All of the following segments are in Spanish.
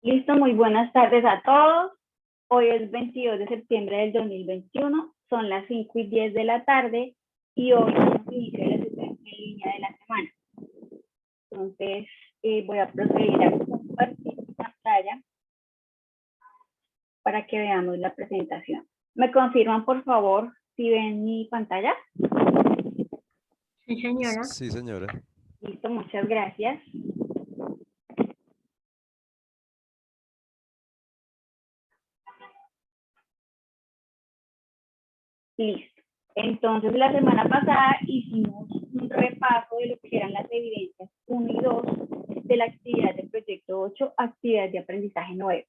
Listo, muy buenas tardes a todos. Hoy es 22 de septiembre del 2021, son las 5:10 de la tarde y hoy es el inicio de la sesión en línea de la semana. Entonces, voy a proceder a compartir mi pantalla para que veamos la presentación. ¿Me confirman, por favor, si ven mi pantalla? Sí, señora. Sí, señora. Listo, muchas gracias. Listo. Entonces, la semana pasada hicimos un repaso de lo que eran las evidencias 1 y 2 de la actividad del proyecto 8, actividad de aprendizaje 9.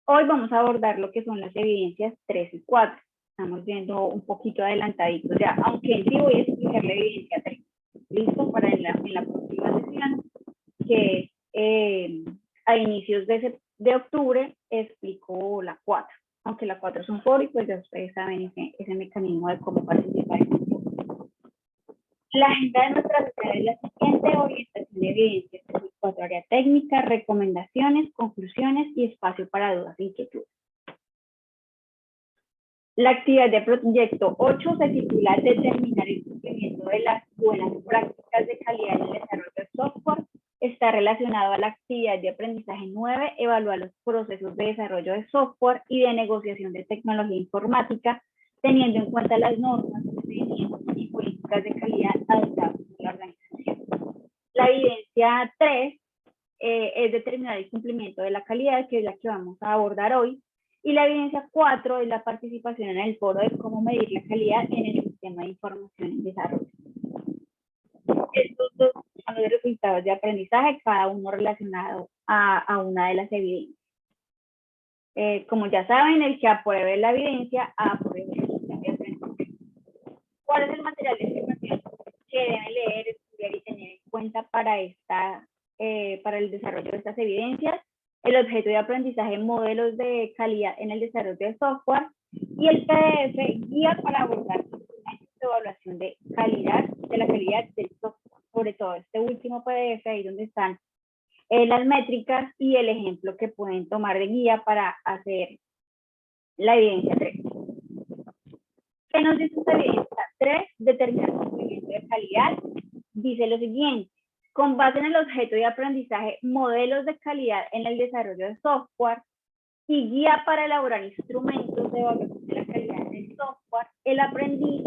Hoy vamos a abordar lo que son las evidencias 3 y 4. Estamos viendo un poquito adelantaditos ya, aunque en sí voy a explicar la evidencia 3. Listo, para en la próxima sesión, que a inicios de octubre explico la 4. Aunque la 4 es un foro y pues ya ustedes saben ese mecanismo de cómo participar en el foro. La agenda de nuestra sesión es la siguiente: orientación de evidencias, 4 área técnica, recomendaciones, conclusiones y espacio para dudas e inquietudes. La actividad de proyecto 8 se titula Determinar el cumplimiento de las buenas prácticas de calidad en el desarrollo de software. Está relacionado a la actividad de aprendizaje 9, evaluar los procesos de desarrollo de software y de negociación de tecnología informática, teniendo en cuenta las normas, procedimientos y políticas de calidad adoptadas por la organización. La evidencia 3 es determinar el cumplimiento de la calidad, que es la que vamos a abordar hoy. Y la evidencia 4 es la participación en el foro de cómo medir la calidad en el sistema de información en desarrollo. Estos dos son los resultados de aprendizaje, cada uno relacionado a una de las evidencias. Como ya saben, el que apruebe la evidencia, apruebe el resultado de aprendizaje. ¿Cuál es el material de información que deben leer, estudiar y tener en cuenta para el desarrollo de estas evidencias? El objeto de aprendizaje, modelos de calidad en el desarrollo de software, y el PDF, guía para abordar instrumentos de evaluación de la calidad del software. Sobre todo este último PDF, ahí donde están las métricas y el ejemplo que pueden tomar de guía para hacer la evidencia 3. ¿Qué nos dice esta evidencia 3? Determinar el cumplimiento de calidad. Dice lo siguiente: con base en el objeto de aprendizaje, modelos de calidad en el desarrollo de software y guía para elaborar instrumentos de evaluación de la calidad del software, el aprendiz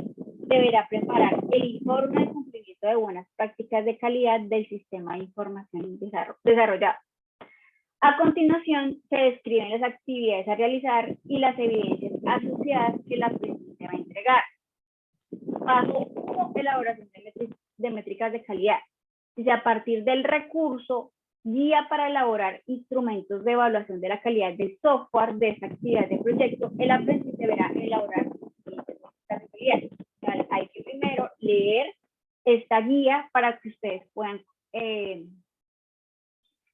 deberá preparar el informe de cumplimiento de buenas prácticas de calidad del sistema de información desarrollado. A continuación, se describen las actividades a realizar y las evidencias asociadas que el aprendiz va a entregar. Paso 1, elaboración de métricas de calidad. Dice, a partir del recurso guía para elaborar instrumentos de evaluación de la calidad del software de esta actividad de proyecto, el aprendiz deberá elaborar métricas de calidad. Vale, hay que primero leer esta guía para que ustedes puedan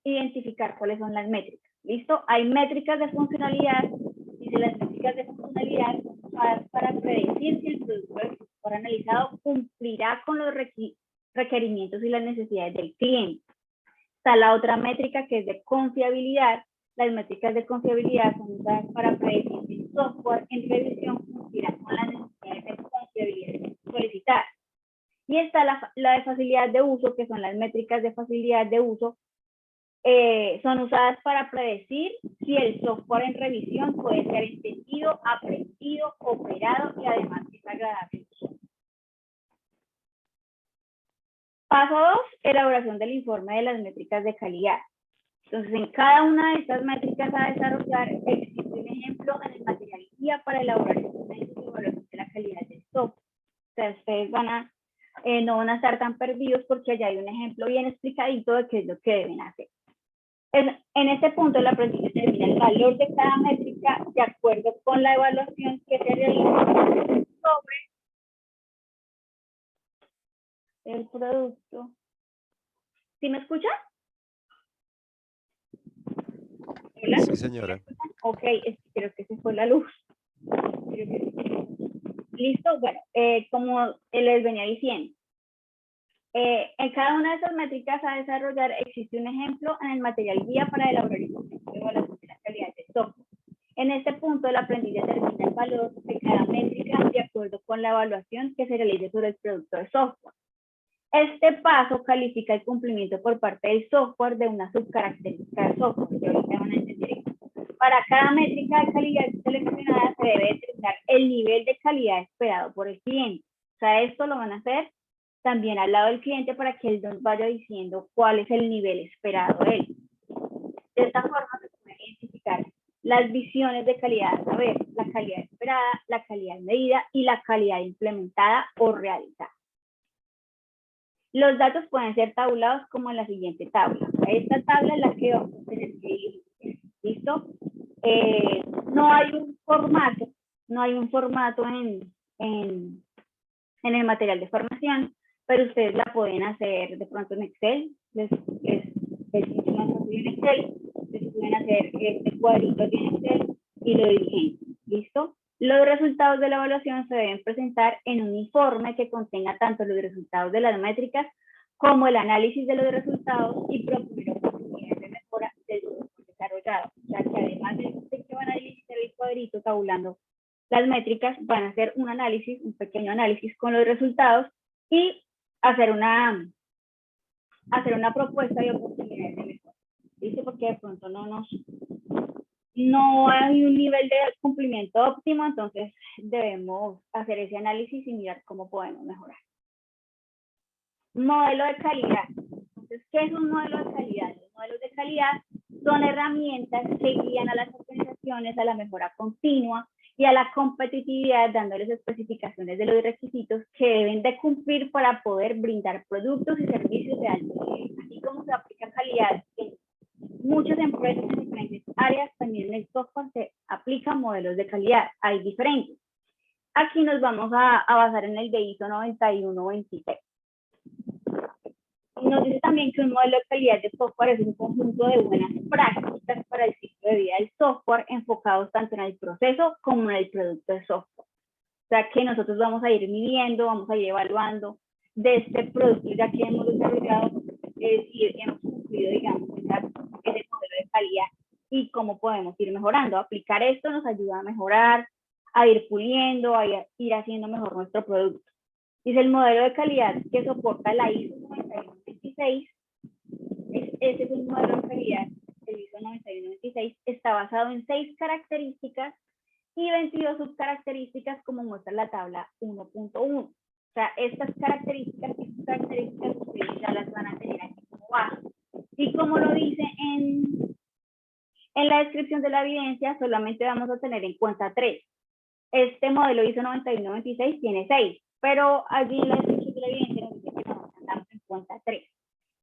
identificar cuáles son las métricas. ¿Listo? Hay métricas de funcionalidad. Dice, las métricas de funcionalidad para predecir si el producto del software analizado cumplirá con los requerimientos y las necesidades del cliente. Está la otra métrica, que es de confiabilidad. Las métricas de confiabilidad son usadas para predecir si el software en revisión cumplirá con las necesidades de confiabilidad solicitadas. Y está la de facilidad de uso, que son las métricas de facilidad de uso. Son usadas para predecir si el software en revisión puede ser entendido, aprendido, operado y además es agradable. Paso 2, elaboración del informe de las métricas de calidad. Entonces, en cada una de estas métricas a desarrollar existe un ejemplo en el material guía para elaborar instrumentos de evaluación de la calidad del software. Entonces, ustedes no van a estar tan perdidos porque allá hay un ejemplo bien explicadito de qué es lo que deben hacer. En este punto, el aprendiz determina el valor de cada métrica de acuerdo con la evaluación que se realiza sobre el producto. ¿Sí me escucha? ¿Hola? Sí, señora. Ok, creo que se fue la luz. Listo, bueno, como les venía diciendo, En cada una de esas métricas a desarrollar existe un ejemplo en el material guía para elaborar y evaluación de la calidad del software. En este punto, el aprendiz determina el valor de cada métrica de acuerdo con la evaluación que se realice sobre el producto de software. Este paso califica el cumplimiento por parte del software de una subcaracterística del software, que ahorita van a entender esto. Para cada métrica de calidad seleccionada se debe determinar el nivel de calidad esperado por el cliente. O sea, esto lo van a hacer también al lado del cliente para que él nos vaya diciendo cuál es el nivel esperado de él. De esta forma se pueden identificar las visiones de calidad, a ver, la calidad esperada, la calidad medida y la calidad implementada o realizada. Los datos pueden ser tabulados como en la siguiente tabla. Esta tabla es la que vamos a tener que ir, ¿listo? No hay un formato en el material de formación, pero ustedes la pueden hacer de pronto en Excel, les más fácil en Excel, les pueden hacer este cuadrito en Excel y lo dirigen, ¿listo? Los resultados de la evaluación se deben presentar en un informe que contenga tanto los resultados de las métricas como el análisis de los resultados y proponer oportunidades de mejora del software desarrollado. O sea, que además de que van a dividir el cuadrito tabulando las métricas, van a hacer un análisis, un pequeño análisis con los resultados y hacer una propuesta de oportunidades de mejora. ¿Listo? Porque de pronto no hay un nivel de cumplimiento óptimo, entonces debemos hacer ese análisis y mirar cómo podemos mejorar. Modelo de calidad. Entonces, ¿qué es un modelo de calidad? Los modelos de calidad son herramientas que guían a las organizaciones a la mejora continua y a la competitividad, dándoles especificaciones de los requisitos que deben de cumplir para poder brindar productos y servicios de alto nivel. Así como se aplica calidad en muchas empresas en diferentes áreas, también en el software se aplican modelos de calidad. Hay diferentes. Aquí nos vamos a basar en el de ISO 9126. Nos dice también que un modelo de calidad de software es un conjunto de buenas prácticas para el ciclo de vida del software, enfocados tanto en el proceso como en el producto de software. O sea que nosotros vamos a ir midiendo, vamos a ir evaluando de este producto ya que hemos desarrollado, si hemos cumplido, digamos, ese modelo de calidad y cómo podemos ir mejorando. Aplicar esto nos ayuda a mejorar, a ir puliendo, a ir haciendo mejor nuestro producto. Dice el modelo de calidad que soporta la ISO 9126. Ese es un modelo de calidad, el ISO 9126, está basado en 6 características y 22 subcaracterísticas como muestra la tabla 1.1. O sea, estas características ustedes ya las van a tener aquí como base. Y como lo dice en la descripción de la evidencia, solamente vamos a tener en cuenta 3. Este modelo ISO 9126 tiene 6, pero allí en la descripción de la evidencia nos dice que no tengamos en cuenta 3,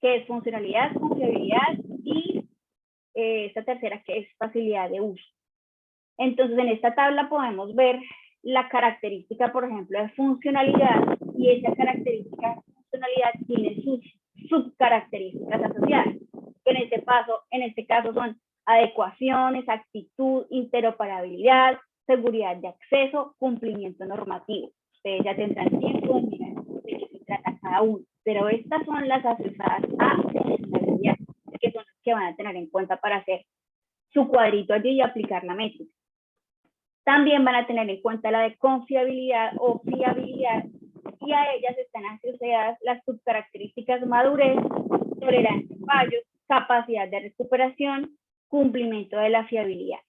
que es funcionalidad, confiabilidad y esta tercera que es facilidad de uso. Entonces, en esta tabla podemos ver la característica, por ejemplo, de funcionalidad, y esa característica de funcionalidad tiene sus subcaracterísticas asociadas. En este caso son adecuación, exactitud, interoperabilidad, seguridad de acceso, cumplimiento normativo. Ustedes ya tendrán tiempo de mirar de qué se trata cada uno, pero estas son las asociadas a funcionalidad, que son las que van a tener en cuenta para hacer su cuadrito allí y aplicar la métrica. También van a tener en cuenta la de confiabilidad o fiabilidad, y a ellas están asociadas las subcaracterísticas madurez, tolerancia a fallos, capacidad de recuperación, cumplimiento de la fiabilidad.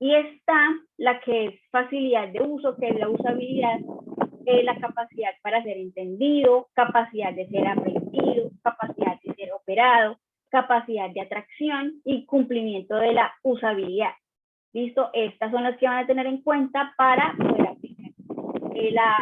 Y está la que es facilidad de uso, que es la usabilidad, la capacidad para ser entendido, capacidad de ser aprendido, capacidad de ser operado, capacidad de atracción y cumplimiento de la usabilidad. ¿Listo? Estas son las que van a tener en cuenta para poder aplicar la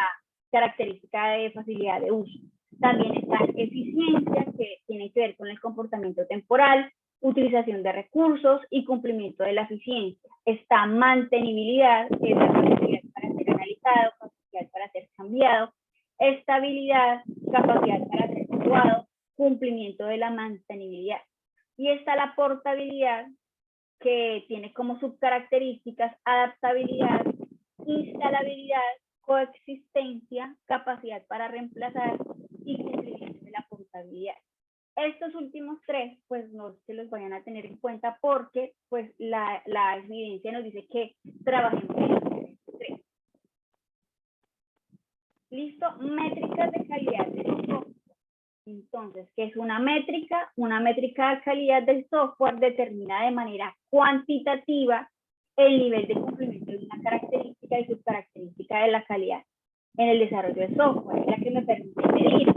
característica de facilidad de uso. También está eficiencia, que tiene que ver con el comportamiento temporal, utilización de recursos y cumplimiento de la eficiencia. Está mantenibilidad, que es la capacidad para ser analizado, capacidad para ser cambiado, estabilidad, capacidad para ser evaluado, cumplimiento de la mantenibilidad. Y está la portabilidad, que tiene como subcaracterísticas adaptabilidad, instalabilidad, coexistencia, capacidad para reemplazar y cumplimiento estabilidad. Estos últimos tres, pues no se los vayan a tener en cuenta porque pues la evidencia nos dice que trabajemos en los tres. ¿Listo? Métricas de calidad de software. Entonces, ¿qué es una métrica? Una métrica de calidad del software determina de manera cuantitativa el nivel de cumplimiento de una característica y subcaracterística de la calidad en el desarrollo de software, es la que me permite medir,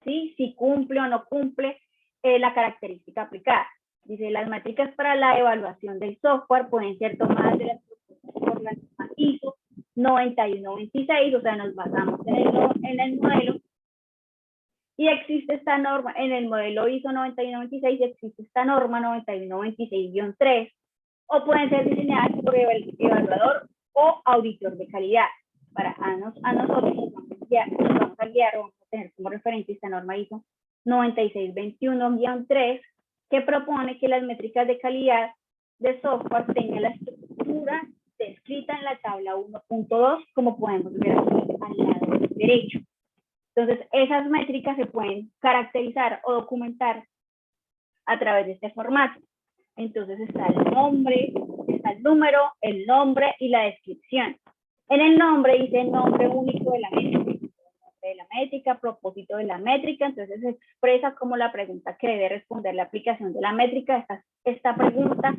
¿sí? Si cumple o no cumple la característica aplicada. Dice, las métricas para la evaluación del software pueden ser tomadas de las propuestas por la norma ISO 9126, o sea, nos basamos en el modelo. Y existe esta norma, en el modelo ISO 9126 existe esta norma 9126-3, o pueden ser diseñadas por el evaluador o auditor de calidad. A nosotros nos vamos a guiar, vamos a tener como referencia esta norma ISO 9621-3, que propone que las métricas de calidad de software tengan la estructura descrita en la tabla 1.2, como podemos ver aquí al lado derecho. Entonces, esas métricas se pueden caracterizar o documentar a través de este formato. Entonces, está el nombre, está el número, el nombre y la descripción. En el nombre dice el nombre único de la métrica, propósito de la métrica, entonces se expresa como la pregunta que debe responder la aplicación de la métrica. Esta pregunta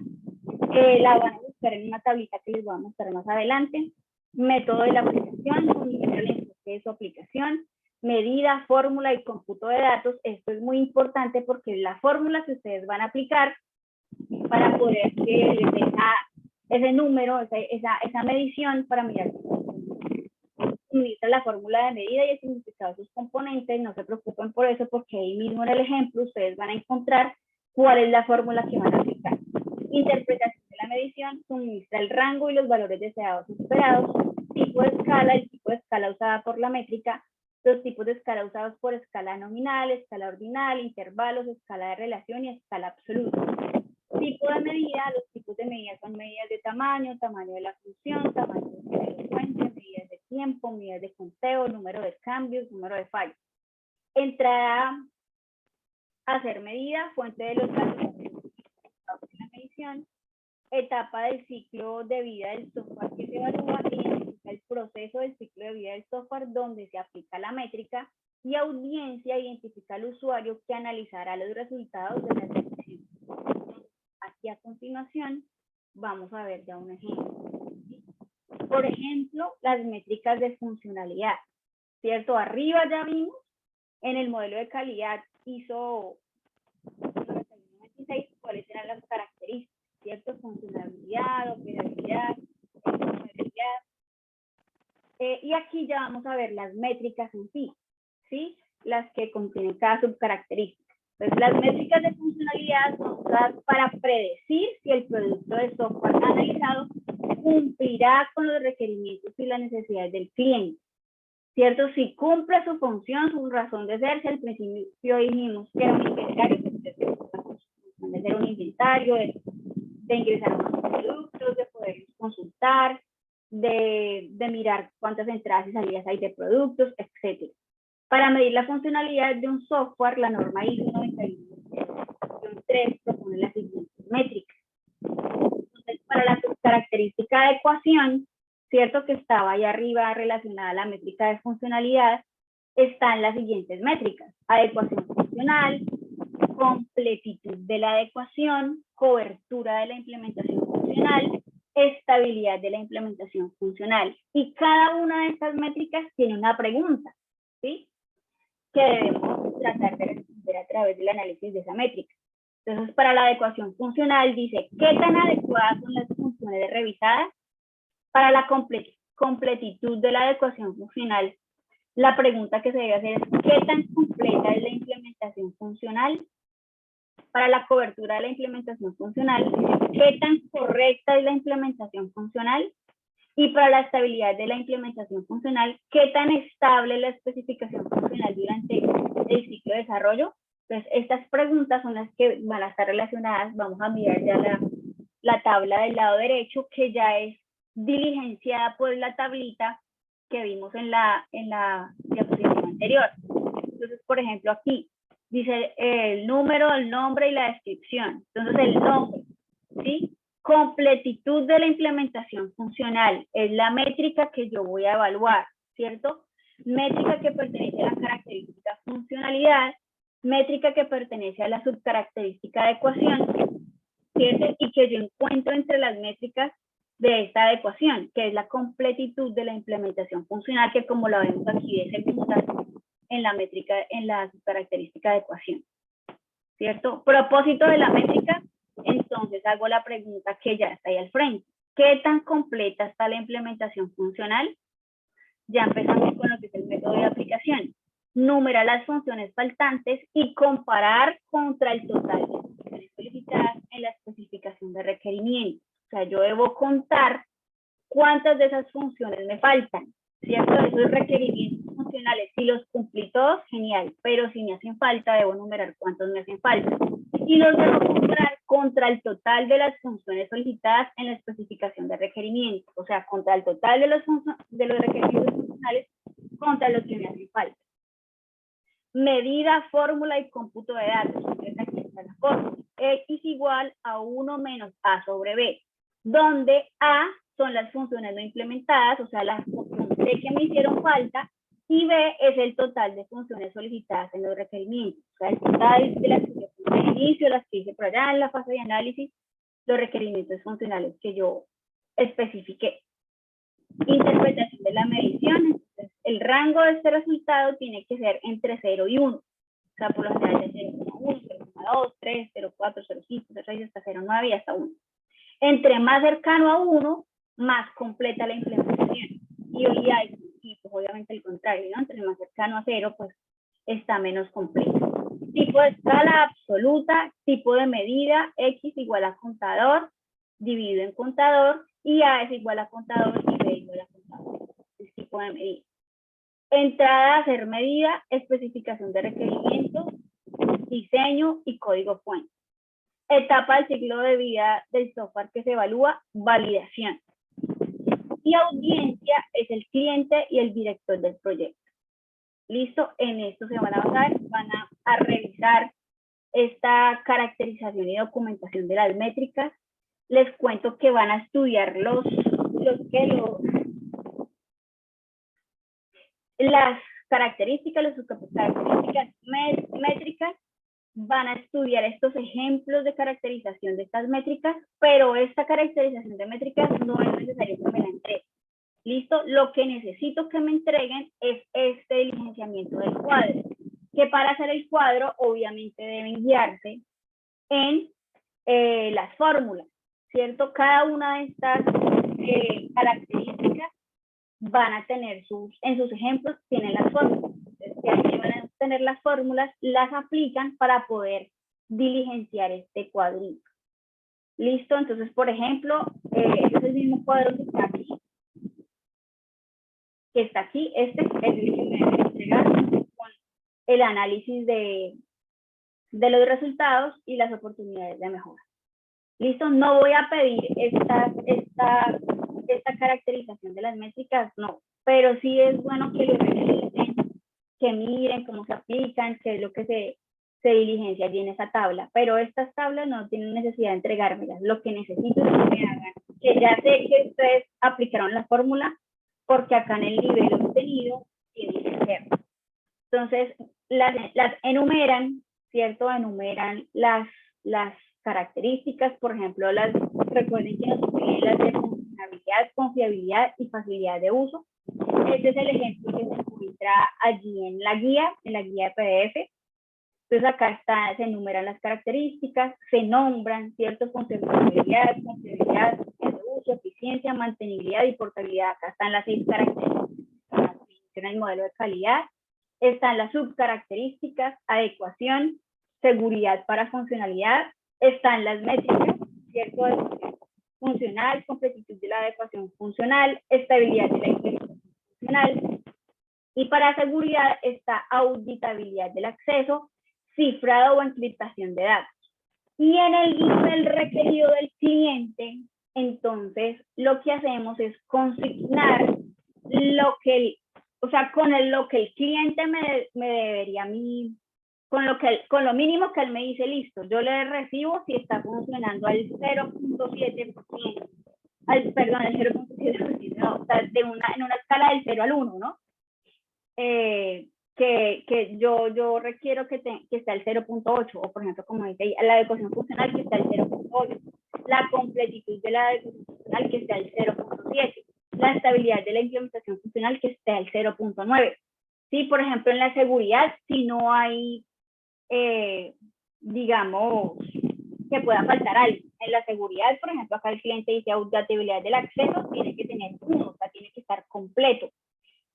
la van a buscar en una tablita que les voy a mostrar más adelante. Método de la aplicación, el enfoque de su aplicación, medida, fórmula y cómputo de datos. Esto es muy importante porque la fórmula que ustedes van a aplicar para poder que les dé ese número, esa medición para mirar la fórmula de medida y el significado de sus componentes. No se preocupen por eso porque ahí mismo en el ejemplo ustedes van a encontrar cuál es la fórmula que van a aplicar. Interpretación de la medición, suministra el rango y los valores deseados o esperados, tipo de escala, el tipo de escala usada por la métrica, los tipos de escala usados por escala nominal, escala ordinal, intervalos, escala de relación y escala absoluta. Tipo de medida, los tipos de medidas son medidas de tamaño, tamaño de la función, tamaño de la fuente, medidas de tiempo, medidas de conteo, número de cambios, número de fallos. Entrada a hacer medida, fuente de los datos de la medición, etapa del ciclo de vida del software que se evalúa, identifica el proceso del ciclo de vida del software donde se aplica la métrica, y audiencia identifica al usuario que analizará los resultados de la medición. Aquí a continuación vamos a ver ya un ejemplo. Por ejemplo, las métricas de funcionalidad, ¿cierto? Arriba ya vimos en el modelo de calidad ISO 9126 cuáles eran las características, ¿cierto? Funcionalidad, operabilidad, funcionalidad. Y aquí ya vamos a ver las métricas en sí, ¿sí? Las que contienen cada subcaracterística. Entonces, las métricas de funcionalidad son usadas para predecir si el producto de software analizado cumplirá con los requerimientos y las necesidades del cliente, ¿cierto? Si cumple su función, su razón de ser, si al principio dijimos que era un inventario, de ser un inventario, de ingresar unos productos, de poder consultar, de mirar cuántas entradas y salidas hay de productos, etc. Para medir la funcionalidad de un software, la norma ISO 9126-3 propone las siguientes métricas. Entonces, para la característica de ecuación, ¿cierto? Que estaba ahí arriba relacionada a la métrica de funcionalidad, están las siguientes métricas: adecuación funcional, completitud de la adecuación, cobertura de la implementación funcional, estabilidad de la implementación funcional. Y cada una de estas métricas tiene una pregunta, ¿sí? Que debemos tratar de responder a través del análisis de esa métrica. Entonces, para la adecuación funcional dice, ¿qué tan adecuadas son las funciones revisadas? Para la completitud de la adecuación funcional, la pregunta que se debe hacer es, ¿qué tan completa es la implementación funcional? Para la cobertura de la implementación funcional, ¿qué tan correcta es la implementación funcional? Y para la estabilidad de la implementación funcional, ¿qué tan estable es la especificación funcional durante el ciclo de desarrollo? Entonces, estas preguntas son las que van a estar relacionadas. Vamos a mirar ya la tabla del lado derecho, que ya es diligenciada por la tablita que vimos en la diapositiva anterior. Entonces, por ejemplo, aquí, dice el número, el nombre y la descripción. Entonces el nombre, ¿sí? Completitud de la implementación funcional es la métrica que yo voy a evaluar, ¿cierto? Métrica que pertenece a la característica funcionalidad, métrica que pertenece a la subcaracterística de ecuación, ¿cierto? Y que yo encuentro entre las métricas de esta adecuación, que es la completitud de la implementación funcional, que como la vemos aquí es el en la métrica, en la característica de ecuación, ¿cierto? Propósito de la métrica, entonces hago la pregunta que ya está ahí al frente. ¿Qué tan completa está la implementación funcional? Ya empezamos con lo que es el método de aplicación. Numerar las funciones faltantes y comparar contra el total de funciones solicitadas en la especificación de requerimiento. O sea, yo debo contar cuántas de esas funciones me faltan, ¿cierto? Esos requerimientos funcionales, si los cumplí todos, genial, pero si me hacen falta, debo numerar cuántos me hacen falta. Y los debo comparar contra el total de las funciones solicitadas en la especificación de requerimiento, o sea, contra el total de los requerimientos funcionales contra los que me hacen falta. Medida, fórmula y cómputo de datos. Entonces aquí está la fórmula. X igual a 1 menos A sobre B, donde A son las funciones no implementadas, o sea, las funciones que me hicieron falta, y B es el total de funciones solicitadas en los requerimientos. O sea, el total de las que yo puse al inicio, las que hice por allá en la fase de análisis, los requerimientos funcionales que yo especifiqué. Interpretación de la medición. Entonces, el rango de este resultado tiene que ser entre 0 y 1. O sea, por lo general de 0,1, 0,2, 3, 0,4, 0,5, 0,6, hasta 0,9 y hasta 1. Entre más cercano a 1, más completa la implementación. Y pues obviamente el contrario, ¿no? Entre más cercano a 0, pues está menos completo. Tipo de escala absoluta, tipo de medida, X igual a contador, dividido en contador, y A es igual a contador y B igual a contador. Es tipo de medida. Entrada a hacer medida, especificación de requerimientos, diseño y código fuente. Etapa del ciclo de vida del software que se evalúa, validación. Y audiencia es el cliente y el director del proyecto. Listo, en esto se van a basar, van a revisar esta caracterización y documentación de las métricas. Les cuento que van a estudiar las características, las características métricas, van a estudiar estos ejemplos de caracterización de estas métricas, pero esta caracterización de métricas no es necesario que me la entreguen. ¿Listo? Lo que necesito que me entreguen es este diligenciamiento del cuadro, que para hacer el cuadro obviamente deben guiarse en las fórmulas, ¿cierto? Cada una de estas características van a tener en sus ejemplos tienen las fórmulas. Entonces, van a tener las fórmulas, las aplican para poder diligenciar este cuadrito. ¿Listo? Entonces, por ejemplo, este es el mismo cuadro que está aquí. Este es el que me debe entregar con el análisis de los resultados y las oportunidades de mejora. ¿Listo? No voy a pedir esta caracterización de las métricas, no, pero sí es bueno que lo revisen, que miren cómo se aplican, qué es lo que se diligencia allí en esa tabla, pero estas tablas no tienen necesidad de entregármelas. Lo que necesito es que me hagan, que ya sé que ustedes aplicaron la fórmula, porque acá en el nivel obtenido tiene que ser. Entonces, las enumeran, ¿cierto? Enumeran las características, por ejemplo, recuerden que nos piden las de funcionalidad, confiabilidad y facilidad de uso. Este es el ejemplo que se encuentra allí en la guía de PDF. Entonces acá se enumeran las características, se nombran, ¿cierto? Funcionalidad, confiabilidad, de uso, eficiencia, mantenibilidad y portabilidad. Acá están las 6 características. Menciona el modelo de calidad. Están las subcaracterísticas, adecuación, seguridad para funcionalidad. Están las métricas, ¿cierto? Funcional, completitud de la adecuación funcional, estabilidad de la implementación funcional. Y para seguridad está auditabilidad del acceso, cifrado o encriptación de datos. Y en el nivel requerido del cliente, entonces lo que hacemos es consignar lo que el cliente me debería a mí con lo mínimo que él me dice, listo, yo le recibo si está funcionando al 0.7%, perdón, al 0.7%, no, o sea, en una escala del 0 al 1, ¿no? Que yo requiero que esté al 0.8, o por ejemplo, como dice ahí, la adecuación funcional que está al 0.8, la completitud de la adecuación funcional que esté al 0.7, la estabilidad de la implementación funcional que esté al 0.9. Sí, por ejemplo, en la seguridad, si no hay, digamos, que pueda faltar algo. En la seguridad, por ejemplo, acá el cliente dice auditabilidad del acceso, tiene que tener 1, o sea, tiene que estar completo.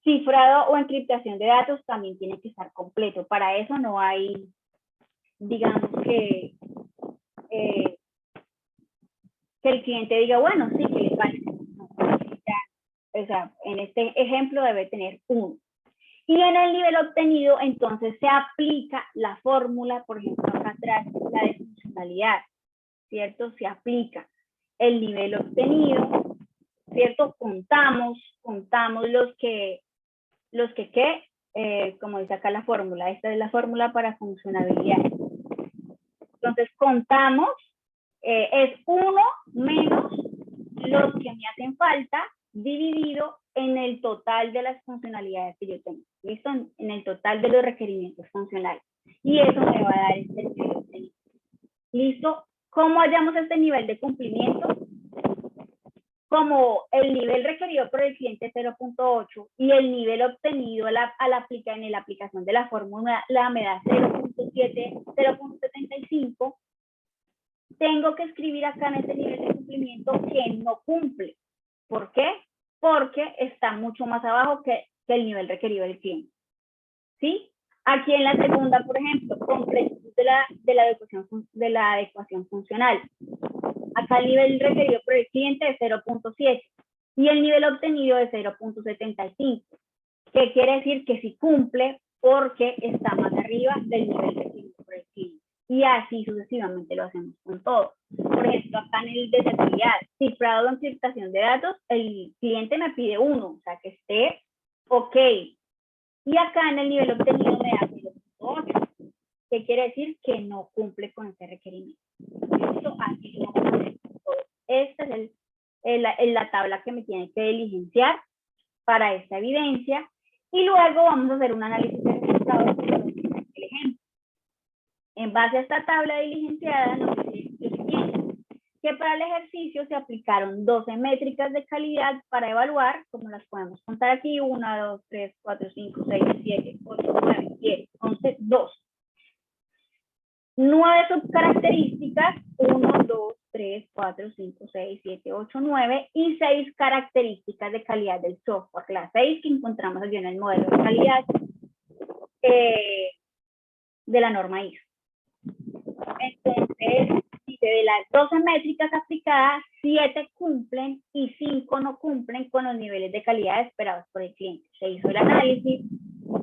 Cifrado o encriptación de datos también tiene que estar completo. Para eso no hay, digamos que el cliente diga, bueno, sí, que le falta. No, o sea, en este ejemplo debe tener 1. Y en el nivel obtenido, entonces se aplica la fórmula, por ejemplo, acá atrás, la de funcionalidad, ¿cierto? Se aplica el nivel obtenido, ¿cierto? Contamos como dice acá la fórmula, esta es la fórmula para funcionabilidad. Entonces contamos, es 1 menos los que me hacen falta dividido en el total de las funcionalidades que yo tengo, ¿listo? En el total de los requerimientos funcionales. Y eso me va a dar este nivel obtenido. ¿Listo? ¿Cómo hallamos este nivel de cumplimiento? Como el nivel requerido por el cliente 0.8 y el nivel obtenido en la aplicación de la fórmula me da 0.7, 0.75, tengo que escribir acá en este nivel de cumplimiento que no cumple. ¿Por qué? Porque está mucho más abajo que el nivel requerido del cliente. ¿Sí? Aquí en la segunda, por ejemplo, completitud de la adecuación funcional. Acá el nivel requerido por el cliente es 0.7 y el nivel obtenido es 0.75. ¿Qué quiere decir? Que sí cumple porque está más arriba del nivel requerido por el cliente. Y así sucesivamente lo hacemos con todo. Por ejemplo, acá en el de seguridad, cifrado o encriptación de datos, el cliente me pide 1, o sea, que esté ok. Y acá en el nivel obtenido me da 0.8. ¿Qué quiere decir? Que no cumple con ese requerimiento. Esto así lo vamos a hacer con todo. Esta es la tabla que me tiene que diligenciar para esta evidencia. Y luego vamos a hacer un análisis de resultados con el ejemplo. En base a esta tabla diligenciada nos dice lo siguiente, que para el ejercicio se aplicaron 12 métricas de calidad para evaluar, como las podemos contar aquí, 1, 2, 3, 4, 5, 6, 7, 8, 9, 10, 11, 12. 9 subcaracterísticas, 1, 2, 3, 4, 5, 6, 7, 8, 9 y 6 características de calidad del software. Las 6 que encontramos allí en el modelo de calidad de la norma ISO. Entonces, dice, de las 12 métricas aplicadas, 7 cumplen y 5 no cumplen con los niveles de calidad esperados por el cliente. Se hizo el análisis,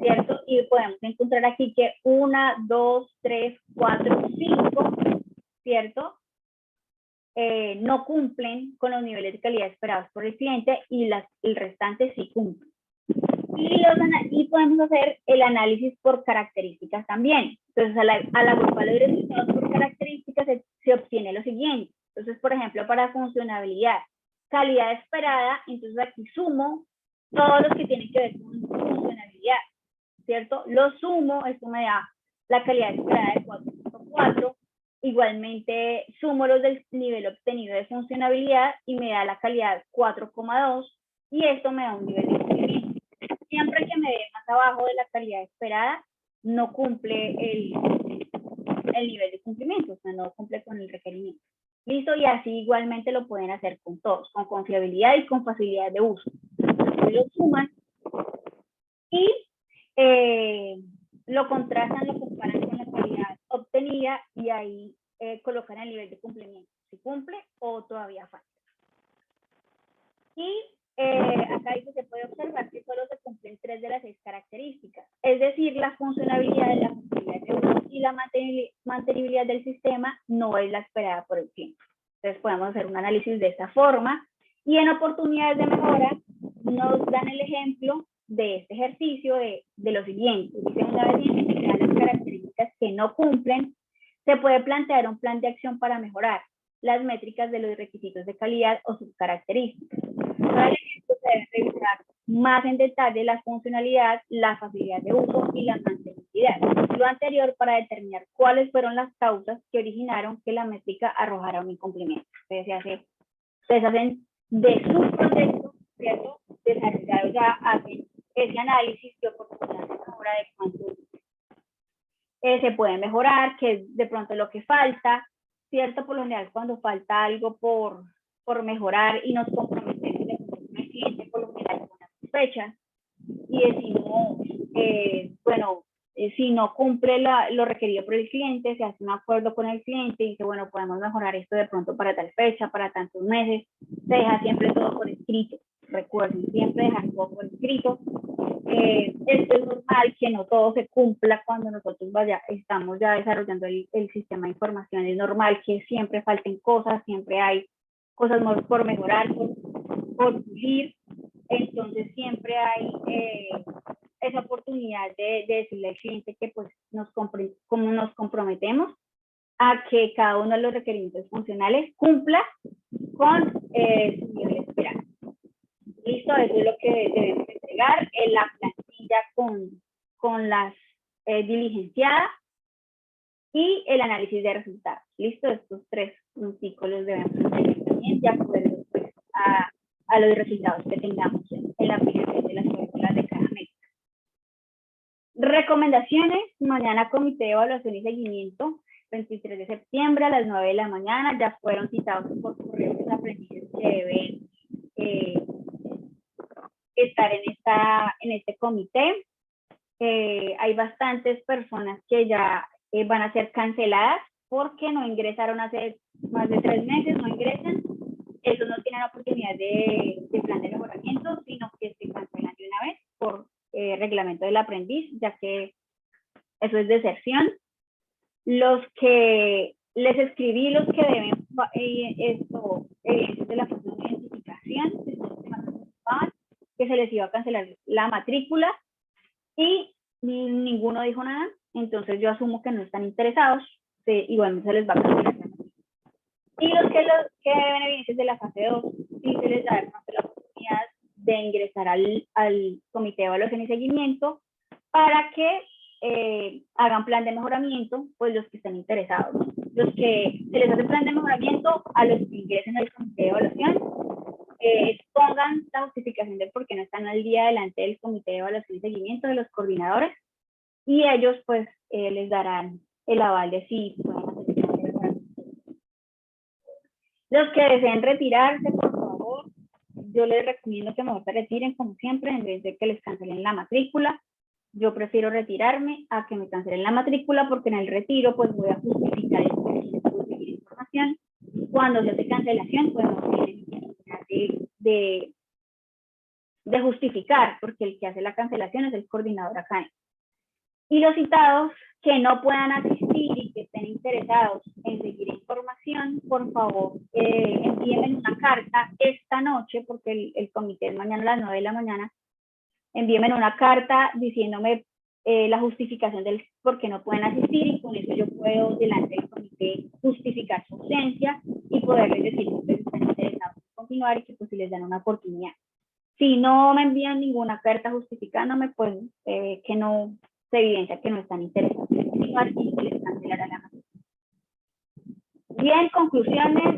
¿cierto? Y podemos encontrar aquí que 1, 2, 3, 4, 5, ¿cierto? No cumplen con los niveles de calidad esperados por el cliente y el restante sí cumplen. Y podemos hacer el análisis por características también. Entonces, al agrupar los resultados por características se obtiene lo siguiente. Entonces, por ejemplo, para funcionabilidad, calidad esperada, entonces aquí sumo todos los que tienen que ver con funcionabilidad, ¿cierto? Lo sumo, esto me da la calidad esperada de 4.4. Igualmente, sumo los del nivel obtenido de funcionabilidad y me da la calidad 4.2 y esto me da un nivel de cumplimiento. Siempre que me dé más abajo de la calidad esperada, no cumple el nivel de cumplimiento, o sea, no cumple con el requerimiento. Listo, y así igualmente lo pueden hacer con todos, con confiabilidad y con facilidad de uso. Entonces lo suman y lo contrastan, lo comparan con la calidad obtenida y ahí colocan el nivel de cumplimiento, si cumple o todavía falta. Y acá dice, se puede observar que solo se cumplen 3 de las 6 características, es decir, la funcionabilidad, la facilidad de uso y la mantenibilidad del sistema no es la esperada por el cliente. Entonces podemos hacer un análisis de esta forma y en oportunidades de mejora nos dan el ejemplo de este ejercicio de lo siguiente. Dice, una vez identificadas las características que no cumplen, se puede plantear un plan de acción para mejorar las métricas de los requisitos de calidad o sus características. Para el ejemplo, se debe revisar más en detalle la funcionalidad, la facilidad de uso y la mantenibilidad. Lo anterior para determinar cuáles fueron las causas que originaron que la métrica arrojara un incumplimiento. Ustedes hacen de su proyecto, ¿cierto? Desarrollado ya, hacen ese análisis de oportunidad de mejora de cuánto se puede mejorar, qué es de pronto lo que falta, ¿cierto? Por lo general, cuando falta algo por mejorar y nos comprometemos con el cliente, por lo general, con las fechas, y decimos, bueno, si no cumple lo requerido por el cliente, se hace un acuerdo con el cliente y dice, bueno, podemos mejorar esto de pronto para tal fecha, para tantos meses, se deja siempre todo por escrito. Recuerden, siempre dejar todo por escrito. Esto es normal que no todo se cumpla cuando nosotros estamos ya desarrollando el sistema de información. Es normal que siempre falten cosas, siempre hay cosas por mejorar, por pulir. Entonces siempre hay esa oportunidad de decirle al cliente que pues nos comprometemos a que cada uno de los requerimientos funcionales cumpla con su nivel esperado. Listo, eso es lo que debemos entregar en la plantilla con las diligenciadas y el análisis de resultados. Listo, estos tres puntos los debemos entregar también de acuerdo pues, a los resultados que tengamos en la aplicación de las fórmulas de cada métrica. Recomendaciones, mañana comité de evaluación y seguimiento, 23 de septiembre a las 9 de la mañana, ya fueron citados por correo los aprendices que deben estar en este comité. Hay bastantes personas que ya van a ser canceladas porque no ingresaron hace más de 3 meses, no ingresan. Esos no tienen oportunidad de plan de mejoramiento, sino que se cancelan de una vez por reglamento del aprendiz, ya que eso es deserción. Los que les escribí, los que deben evidencias de la función de identificación, que se les iba a cancelar la matrícula y ninguno dijo nada, entonces yo asumo que no están interesados, igual se les va a cancelar la matrícula. Y los que deben evidencias de la fase 2, sí se les da la oportunidad de ingresar al comité de evaluación y seguimiento para que hagan plan de mejoramiento, pues los que estén interesados, ¿no? Los que se les hace plan de mejoramiento a los que ingresen al comité de evaluación, pongan la justificación de por qué no están al día delante del comité de evaluación y seguimiento de los coordinadores y ellos pues les darán el aval de si pueden hacer el plan de mejoramiento. Los que deseen retirarse, por favor, yo les recomiendo que mejor se retiren como siempre en vez de que les cancelen la matrícula. Yo prefiero retirarme a que me cancelen la matrícula porque en el retiro pues voy a justificar el conseguir información. Cuando se hace cancelación pues no tiene necesidad de justificar porque el que hace la cancelación es el coordinador acá. Y los citados que no puedan asistir y que estén interesados en seguir información, por favor, envíenme una carta esta noche porque el comité es mañana a las 9 de la mañana. Envíenme una carta diciéndome la justificación del por qué no pueden asistir y con eso yo puedo delante del comité justificar su ausencia y poderles decir que ustedes están interesados en continuar y que pues si les dan una oportunidad. Si no me envían ninguna carta justificándome, pues que no se evidencia que no están interesados en continuar y que les cancelará la matrícula. Bien, conclusiones,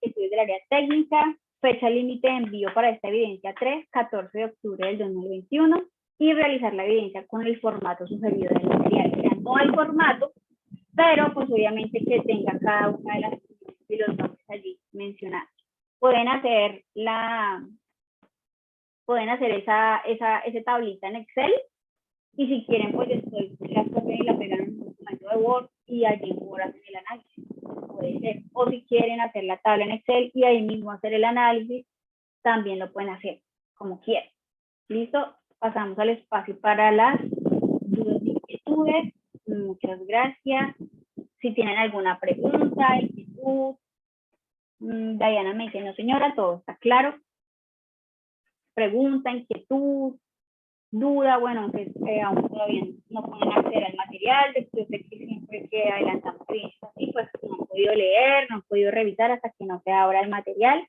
estudios del área técnica. Fecha límite de envío para esta evidencia 3, 14 de octubre del 2021 y realizar la evidencia con el formato sugerido del material. O sea, no hay formato, pero pues obviamente que tenga cada una de las de los nombres allí mencionados. Pueden hacer esa tablita en Excel y si quieren pues después la copian y la pegan en un documento de Word y allí hacen el análisis. Puede ser. O si quieren hacer la tabla en Excel y ahí mismo hacer el análisis, también lo pueden hacer como quieran. ¿Listo? Pasamos al espacio para las dudas y inquietudes. Muchas gracias. Si tienen alguna pregunta, inquietud. Diana me dice, no señora, todo está claro. Pregunta, inquietud, duda, bueno, aunque aún todavía no pueden acceder al material, después de que siempre que adelantamos evidencias así, pues no han podido leer, no han podido revisar hasta que no se abra el material.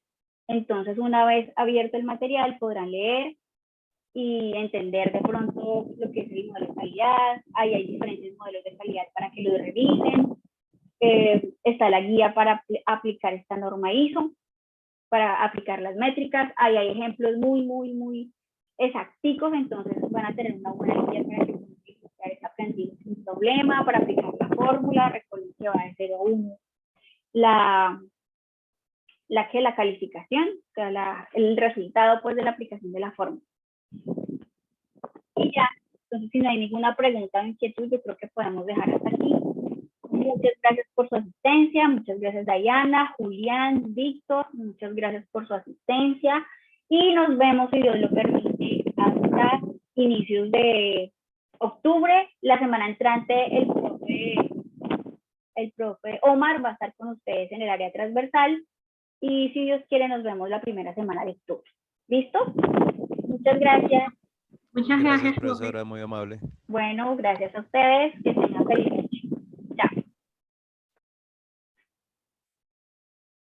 Entonces, una vez abierto el material, podrán leer y entender de pronto lo que es el modelo de calidad. Ahí hay diferentes modelos de calidad para que lo revisen. Está la guía para aplicar esta norma ISO, para aplicar las métricas. Ahí hay ejemplos muy exacticos, entonces van a tener una buena guía para que puedan ejecutar esta plantilla sin problema, para aplicar la fórmula. Recuerden que va de 0 a 1 la calificación, o sea, el resultado pues de la aplicación de la fórmula. Y ya, entonces si no hay ninguna pregunta o inquietud, yo creo que podemos dejar hasta aquí. Muchas gracias por su asistencia, muchas gracias Dayana, Julián, Víctor, muchas gracias por su asistencia y nos vemos, si Dios lo permite, hasta inicios de octubre. La semana entrante el profe Omar va a estar con ustedes en el área transversal y si Dios quiere nos vemos la primera semana de octubre. ¿Listo? Muchas gracias. Muchas gracias, profesora, muy amable. Bueno, gracias a ustedes, que tengan feliz noche.